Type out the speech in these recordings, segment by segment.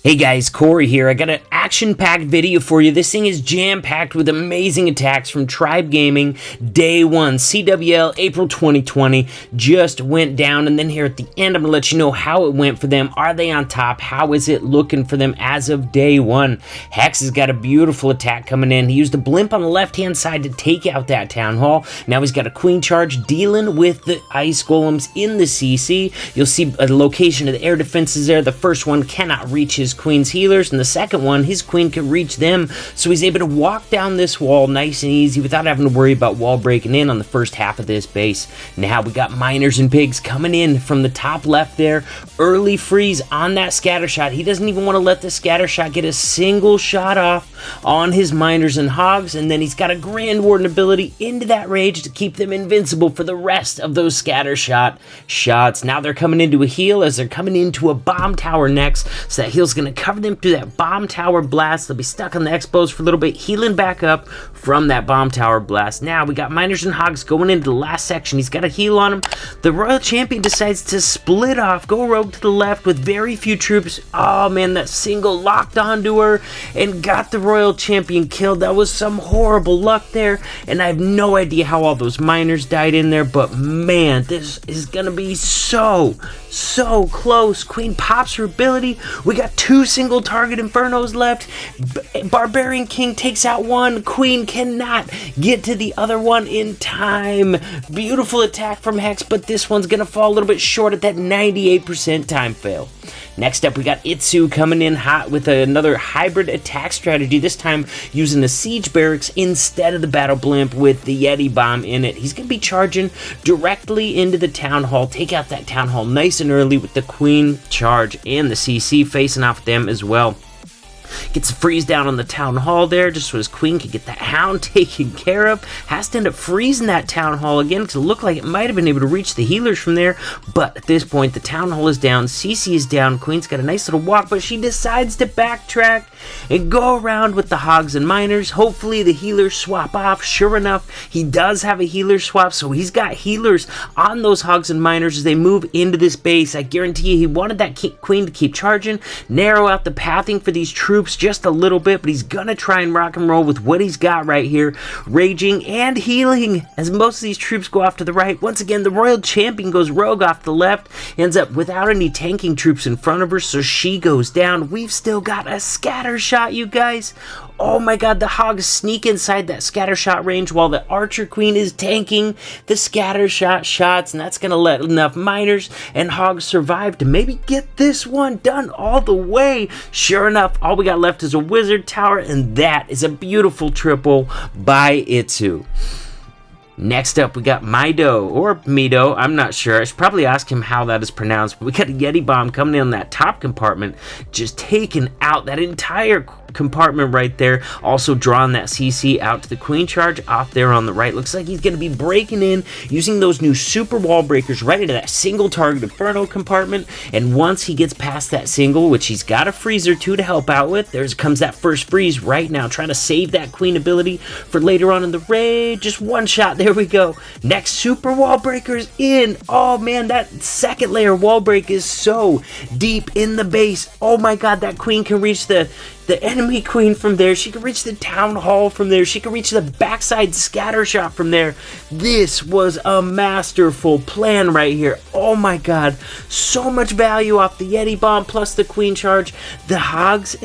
Hey guys, Cory here. I got an action-packed video for you. This thing is jam-packed with amazing attacks from Tribe Gaming. Day 1, CWL, April 2020, just went down. And then here at the end, I'm going to let you know how it went for them. Are they on top? How is it looking for them as of day 1? Hex has got a beautiful attack coming in. He used a blimp on the left-hand side to take out that Town Hall. Now he's got a Queen Charge dealing with the Ice Golems in the CC. You'll see a location of the air defenses there. The first one cannot reach his Queen's healers, and the second one, his Queen can reach them, so he's able to walk down this wall nice and easy without having to worry about wall breaking in on the first half of this base. Now we got Miners and Pigs coming in from the top left there. Early freeze on that scatter shot. He doesn't even want to let the scatter shot get a single shot off on his Miners and Hogs, and then he's got a Grand Warden ability into that rage to keep them invincible for the rest of those scatter shots. Now they're coming into a heal as they're coming into a bomb tower next, so that heal's going to cover them through that bomb tower blast. They'll be stuck on the expos for a little bit, healing back up from that bomb tower blast. Now we got Miners and Hogs going into the last section. He's got a heal on him. The Royal Champion decides to split off, go rogue to the left with very few troops. Oh man, that single locked onto her and got the Royal Champion killed. That was some horrible luck there, and I have no idea how all those miners died in there, but man, this is gonna be so close. Queen pops her ability. We got 2 single target Infernos left. Barbarian King takes out one. Queen cannot get to the other one in time. Beautiful attack from Hex, but this one's gonna fall a little bit short at that 98% time fail. Next up, we got Itsu coming in hot with another hybrid attack strategy, this time using the Siege Barracks instead of the Battle Blimp with the Yeti bomb in it. He's going to be charging directly into the Town Hall, take out that Town Hall nice and early with the Queen Charge and the CC facing off them as well. Gets a freeze down on the Town Hall there, just so his Queen can get that Hound taken care of. Has to end up freezing that Town Hall again, because it looked like it might have been able to reach the healers from there. But at this point, the Town Hall is down, CC is down, Queen's got a nice little walk, but she decides to backtrack and go around with the Hogs and Miners. Hopefully the healers swap off. Sure enough, he does have a healer swap, so he's got healers on those Hogs and Miners as they move into this base. I guarantee you he wanted that Queen to keep charging, narrow out the pathing for these troops just a little bit, but he's gonna try and rock and roll with what he's got right here, raging and healing as most of these troops go off to the right. Once again, the Royal Champion goes rogue off the left, ends up without any tanking troops in front of her, so she goes down. We've still got a scatter shot, you guys. Oh my god, the Hogs sneak inside that scatter shot range while the Archer Queen is tanking the scatter shot shots, and that's gonna let enough Miners and Hogs survive to maybe get this one done all the way. Sure enough, all we got left is a Wizard Tower, and that is a beautiful triple by Itsu. Next up, we got Mido, or Mido, I'm not sure. I should probably ask him how that is pronounced, but we got a Yeti bomb coming in on that top compartment, just taking out that entire compartment right there. Also drawing that CC out to the Queen Charge off there on the right. Looks like he's going to be breaking in using those new super wall breakers right into that single target Inferno compartment, and once he gets past that single, which he's got a freezer too to help out with, there comes that first freeze right now, trying to save that Queen ability for later on in the raid. Just one shot, there we go. Next super wall breakers in. Oh man, that second layer wall break is so deep in the base. Oh my god, that Queen can reach the enemy Queen from there. She can reach the Town Hall from there. She can reach the backside scatter shot from there. This was a masterful plan right here. Oh my god, so much value off the Yeti bomb plus the Queen Charge. The Hogs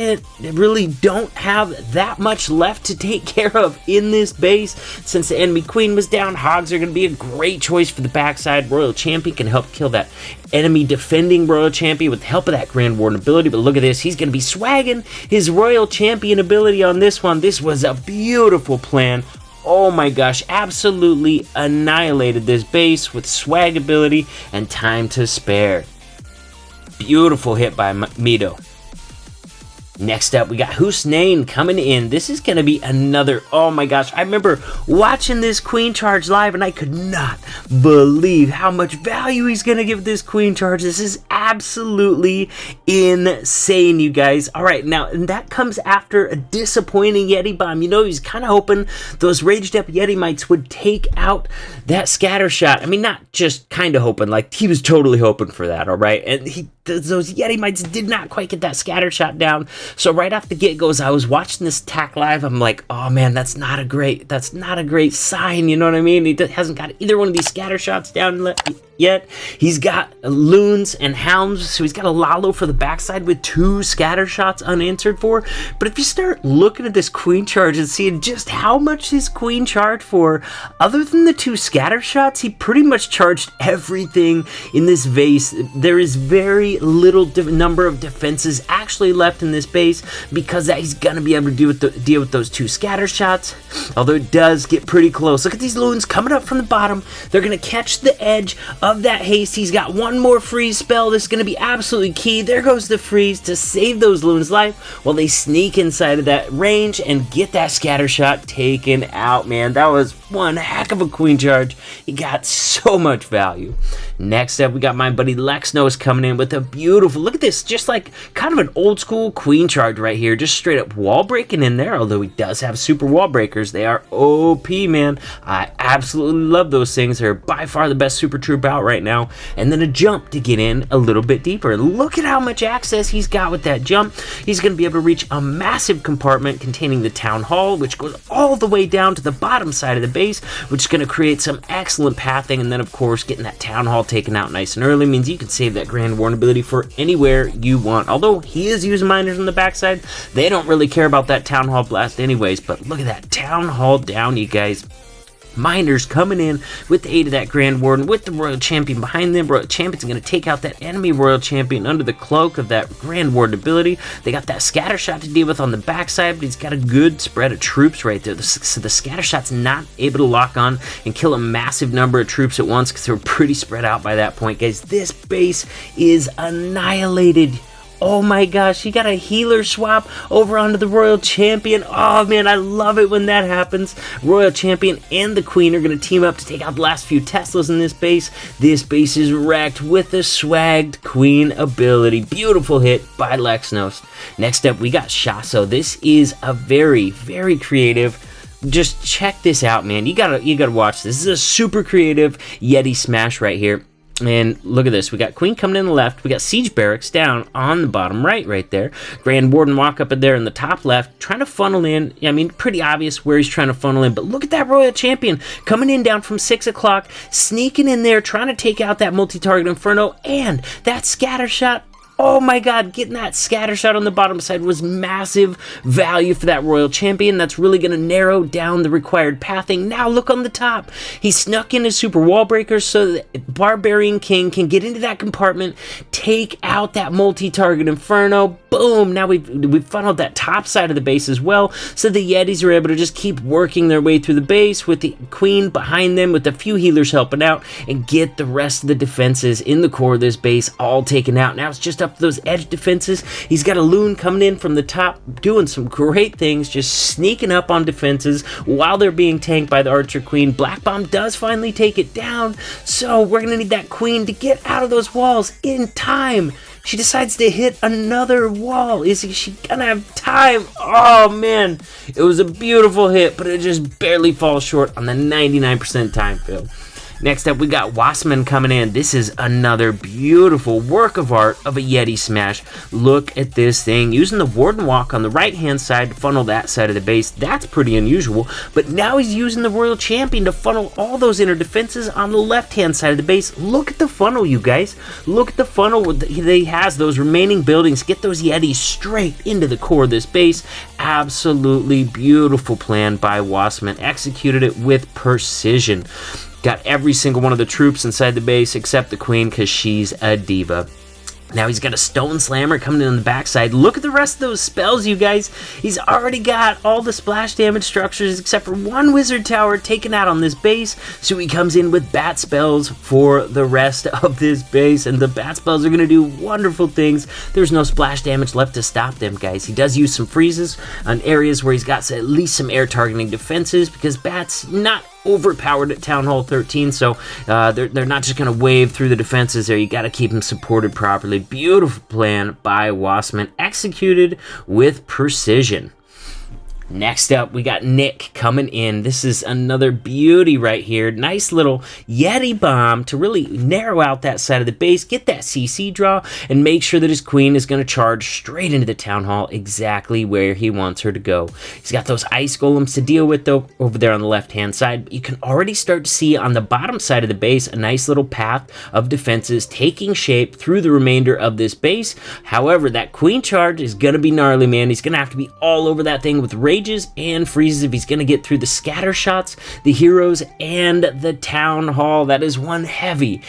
really don't have that much left to take care of in this base. Since the enemy Queen was down, Hogs are going to be a great choice for the backside. Royal Champion can help kill that enemy defending Royal Champion with the help of that Grand Warden ability. But look at this, he's going to be swagging his Royal Champion ability on this one. This was a beautiful plan. Oh my gosh, absolutely annihilated this base with swag ability and time to spare. Beautiful hit by Mido. Next up, we got Hussein coming in. This is going to be another, oh my gosh, I remember watching this Queen Charge live and I could not believe how much value he's going to give this Queen Charge. This is absolutely insane, you guys. All right, now, and that comes after a disappointing Yeti bomb. You know, he's kind of hoping those raged up Yeti mites would take out that scatter shot. I mean, not just kind of hoping, like he was totally hoping for that, all right? And those Yeti mites did not quite get that scatter shot down. So right off the get-go, as I was watching this attack live, I'm like, oh man, that's not a great sign, you know what I mean? He hasn't got either one of these scatter shots down yet. He's got loons and hounds, so he's got a Lalo for the backside with 2 scatter shots unanswered for. But if you start looking at this queen charge and seeing just how much his queen charged for, other than the 2 scatter shots, he pretty much charged everything in this vase. There is very little number of defenses actually left in this base because he's gonna be able to deal with those 2 scatter shots, although it does get pretty close. Look at these loons coming up from the bottom. They're gonna catch the edge of that haste. He's got one more freeze spell. This is going to be absolutely key. There goes the freeze to save those loons' life while they sneak inside of that range and get that scatter shot taken out, man. That was one heck of a queen charge. He got so much value. Next up, we got my buddy LexKnows coming in with a beautiful, look at this, just like kind of an old school queen charge right here, just straight up wall breaking in there, although he does have super wall breakers. They are OP, man. I absolutely love those things. They're by far the best super troop out right now. And then a jump to get in a little bit deeper. Look at how much access he's got with that jump. He's going to be able to reach a massive compartment containing the town hall, which goes all the way down to the bottom side of the base, which is going to create some excellent pathing. And then, of course, getting that town hall taken out nice and early means you can save that Grand Warden ability for anywhere you want. Although he is using miners on the backside, they don't really care about that town hall blast anyways. But look at that town hall down, you guys. Miners coming in with the aid of that Grand Warden, with the Royal Champion behind them. Royal Champion's going to take out that enemy Royal Champion under the cloak of that Grand Warden ability. They got that scatter shot to deal with on the backside, but he's got a good spread of troops right there. So the scatter shot's not able to lock on and kill a massive number of troops at once because they're pretty spread out by that point, guys. This base is annihilated. Oh my gosh, he got a healer swap over onto the Royal Champion. Oh man, I love it when that happens. Royal Champion and the Queen are going to team up to take out the last few Teslas in this base. This base is wrecked with the swagged Queen ability. Beautiful hit by LexKnows. Next up, we got Shaso. This is a very, very creative. Just check this out, man. You gotta watch this. This is a super creative Yeti smash right here. And look at this. We got Queen coming in the left. We got Siege Barracks down on the bottom right there. Grand Warden walk up in there in the top left, trying to funnel in. I mean, pretty obvious where he's trying to funnel in. But look at that Royal Champion coming in down from 6 o'clock, sneaking in there, trying to take out that multi-target Inferno. And that scatter shot. Oh my god, getting that scatter shot on the bottom side was massive value for that Royal Champion. That's really going to narrow down the required pathing. Now look on the top. He snuck in his super wall breakers so that Barbarian King can get into that compartment, take out that multi-target Inferno. Boom! Now we've funneled that top side of the base as well, so the Yetis are able to just keep working their way through the base with the Queen behind them with a few healers helping out and get the rest of the defenses in the core of this base all taken out. Now it's just up to those edge defenses. He's got a loon coming in from the top doing some great things, just sneaking up on defenses while they're being tanked by the Archer Queen. Black Bomb does finally take it down, so we're gonna need that Queen to get out of those walls in time. She decides to hit another wall. Is she gonna have time? Oh man, it was a beautiful hit, but it just barely falls short on the 99% time fill. Next up, we got Wasman coming in. This is another beautiful work of art of a Yeti smash. Look at this thing. Using the Warden Walk on the right-hand side to funnel that side of the base. That's pretty unusual. But now he's using the Royal Champion to funnel all those inner defenses on the left-hand side of the base. Look at the funnel, you guys. Look at the funnel that he has. Those remaining buildings. Get those Yetis straight into the core of this base. Absolutely beautiful plan by Wasman. Executed it with precision. Got every single one of the troops inside the base except the Queen because she's a diva. Now he's got a Stone Slammer coming in on the backside. Look at the rest of those spells, you guys. He's already got all the splash damage structures except for one Wizard Tower taken out on this base. So he comes in with Bat Spells for the rest of this base. And the Bat Spells are going to do wonderful things. There's no splash damage left to stop them, guys. He does use some freezes on areas where he's got at least some air targeting defenses because Bat's not overpowered at Town Hall 13, so they're not just going to wave through the defenses there. You got to keep them supported properly. Beautiful plan by Wasman, executed with precision. Next up, we got Nick coming in. This is another beauty right here. Nice little Yeti bomb to really narrow out that side of the base, get that CC draw, and make sure that his queen is going to charge straight into the town hall exactly where he wants her to go. He's got those ice golems to deal with, though, over there on the left-hand side. But you can already start to see on the bottom side of the base a nice little path of defenses taking shape through the remainder of this base. However, that queen charge is going to be gnarly, man. He's going to have to be all over that thing with rages and freezes if he's going to get through the scatter shots, the heroes, and the town hall. That is one heavy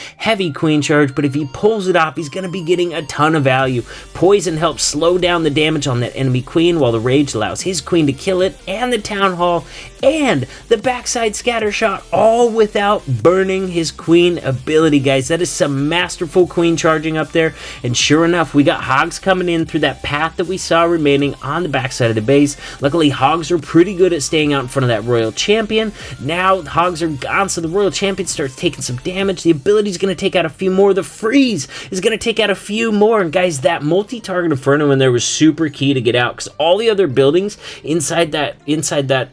queen charge, but if he pulls it off, he's going to be getting a ton of value. Poison helps slow down the damage on that enemy queen, while the rage allows his queen to kill it, and the town hall, and the backside scatter shot, all without burning his queen ability, guys. That is some masterful queen charging up there, and sure enough, we got hogs coming in through that path that we saw remaining on the backside of the base. Luckily, hogs are pretty good at staying out in front of that royal champion. Now hogs are gone, so the royal champion starts taking some damage. The ability is going to take out a few more. The freeze is going to take out a few more. And guys, that multi-target inferno in there was super key to get out, because all the other buildings inside that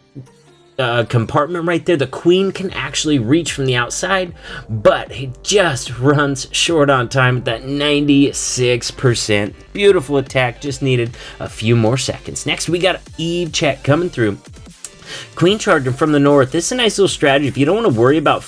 compartment right there, the queen can actually reach from the outside, but it just runs short on time at that 96%. Beautiful attack, just needed a few more seconds. Next, we got Eve check coming through. Queen charging from the north. This is a nice little strategy. If you don't want to worry about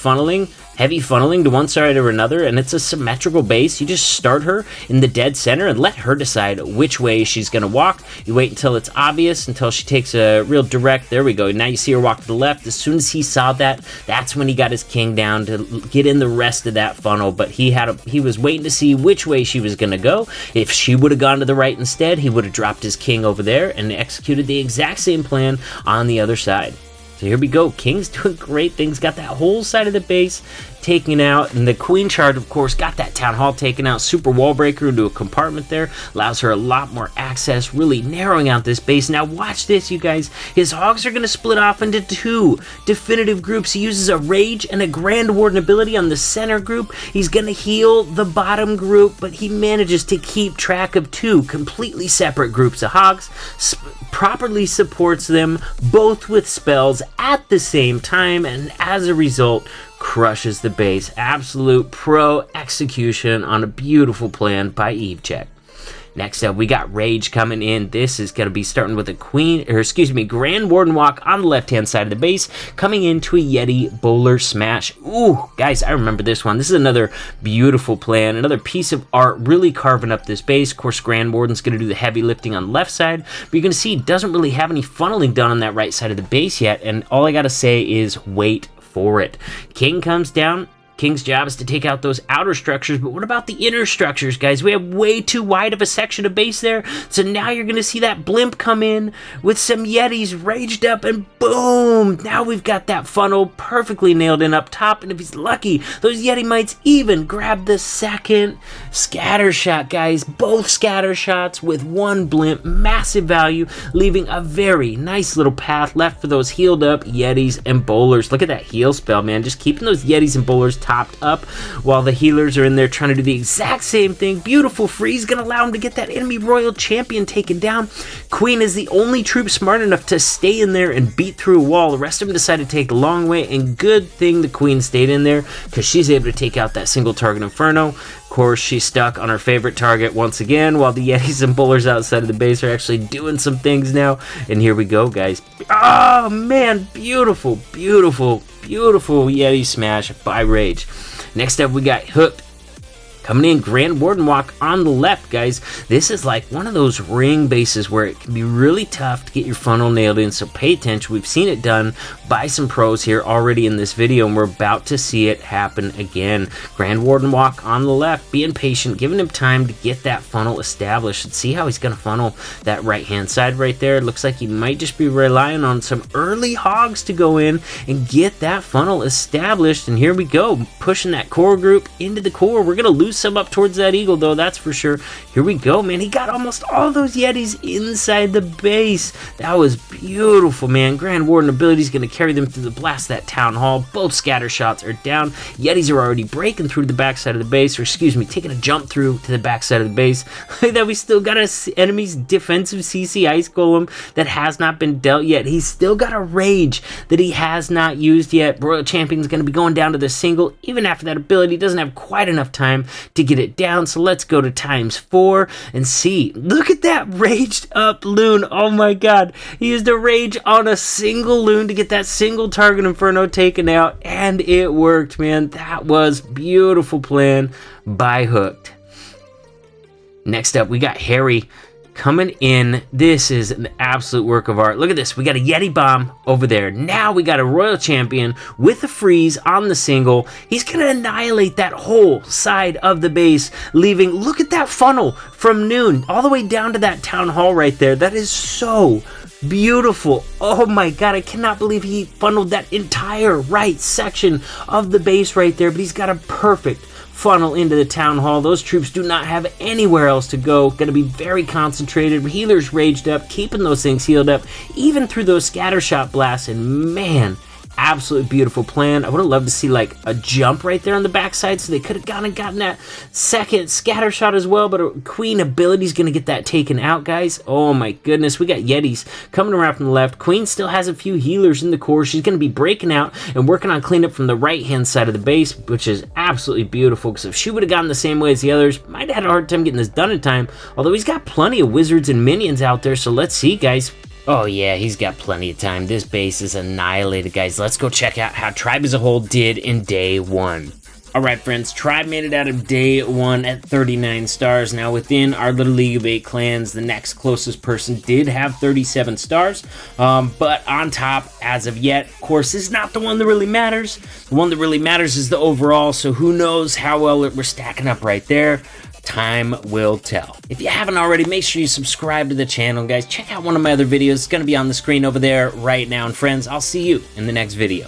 heavy funneling to one side or another, and it's a symmetrical base, you just start her in the dead center and let her decide which way she's going to walk. You wait until it's obvious, until she takes a real direct. There we go. Now you see her walk to the left. As soon as he saw that, that's when he got his king down to get in the rest of that funnel. But he was waiting to see which way she was going to go. If she would have gone to the right instead, he would have dropped his king over there and executed the exact same plan on the other side. So here we go. King's doing great things. Got that whole side of the base taken out, and the queen charge, of course, got that town hall taken out. Super wall breaker into a compartment there, allows her a lot more access, really narrowing out this base. Now watch this, you guys. His hogs are going to split off into two definitive groups. He uses a rage and a grand warden ability on the center group. He's going to heal the bottom group, but he manages to keep track of two completely separate groups of hogs, properly supports them both with spells at the same time, and as a result crushes the base. Absolute pro execution on a beautiful plan by Eve check. Next up, we got Rage coming in. This is going to be starting with a Grand Warden Walk on the left-hand side of the base, coming into a Yeti Bowler Smash. Ooh, guys, I remember this one. This is another beautiful plan, another piece of art, really carving up this base. Of course, Grand Warden's going to do the heavy lifting on the left side, but you're going to see it doesn't really have any funneling done on that right side of the base yet, and all I got to say is wait for it. King comes down. King's job is to take out those outer structures, but what about the inner structures, guys? We have way too wide of a section of base there, so now you're going to see that blimp come in with some Yetis raged up, and boom! Now we've got that funnel perfectly nailed in up top, and if he's lucky, those Yeti mites even grab the second scatter shot, guys. Both scatter shots with one blimp, massive value, leaving a very nice little path left for those healed up Yetis and bowlers. Look at that heal spell, man. Just keeping those Yetis and bowlers topped up while the healers are in there trying to do the exact same thing. Beautiful freeze, gonna allow him to get that enemy royal champion taken down. Queen is the only troop smart enough to stay in there and beat through a wall. The rest of them decided to take the long way, and good thing the queen stayed in there, because she's able to take out that single target inferno. Of course, she's stuck on her favorite target once again, while the Yetis and bowlers outside of the base are actually doing some things now. And here we go, guys. Oh man, beautiful Yeti smash by Rage. Next up, we got Hooked coming in. Grand Warden Walk on the left, guys. This is like one of those ring bases where it can be really tough to get your funnel nailed in, so pay attention. We've seen it done by some pros here already in this video, and we're about to see it happen again. Grand Warden Walk on the left, being patient, giving him time to get that funnel established, and see how he's going to funnel that right-hand side right there. It looks like he might just be relying on some early hogs to go in and get that funnel established, and here we go, pushing that core group into the core. We're going to lose some up towards that eagle, though, that's for sure. Here we go, man. He got almost all those Yetis inside the base. That was beautiful, man. Grand Warden ability is going to carry them through the blast of that Town Hall. Both scatter shots are down. Yetis are already breaking through the backside of the base, or excuse me, taking a jump through to the backside of the base. Look at that, we still got an enemy's defensive CC Ice Golem that has not been dealt yet. He's still got a rage that he has not used yet. Royal Champion's going to be going down to the single. Even after that ability, doesn't have quite enough time to get it down. So let's go to ×4 and see. Look at that raged up loon. Oh my god. He used a rage on a single loon to get that single target inferno taken out, and it worked, man. That was beautiful plan by Hooked. Next up, we got Harry coming in. This is an absolute work of art. Look at this. We got a Yeti bomb over there. Now we got a Royal Champion with a freeze on the single. He's going to annihilate that whole side of the base, leaving, look at that funnel from noon all the way down to that Town Hall right there. That is so beautiful. Oh my god, I cannot believe he funneled that entire right section of the base right there, but he's got a perfect funnel into the Town Hall. Those troops do not have anywhere else to go. Going to be very concentrated. Healers raged up, keeping those things healed up, even through those scatter shot blasts, and man, absolutely beautiful plan. I would have loved to see like a jump right there on the backside, so they could have gotten that second scatter shot as well, but a Queen ability is going to get that taken out, guys. Oh my goodness, we got Yetis coming around from the left. Queen still has a few healers in the core. She's going to be breaking out and working on cleanup from the right hand side of the base, which is absolutely beautiful, because if she would have gone the same way as the others, might have had a hard time getting this done in time, although he's got plenty of wizards and minions out there, so let's see, guys. Oh yeah, he's got plenty of time. This base is annihilated, guys. Let's go check out how Tribe as a whole did in day 1. Alright friends, Tribe made it out of day 1 at 39 stars. Now within our little League of 8 clans, the next closest person did have 37 stars. But on top, as of yet, of course, this is not the one that really matters. The one that really matters is the overall, so who knows how well we're stacking up right there. Time will tell. If you haven't already, make sure you subscribe to the channel, guys. Check out one of my other videos. It's going to be on the screen over there right now. And friends, I'll see you in the next video.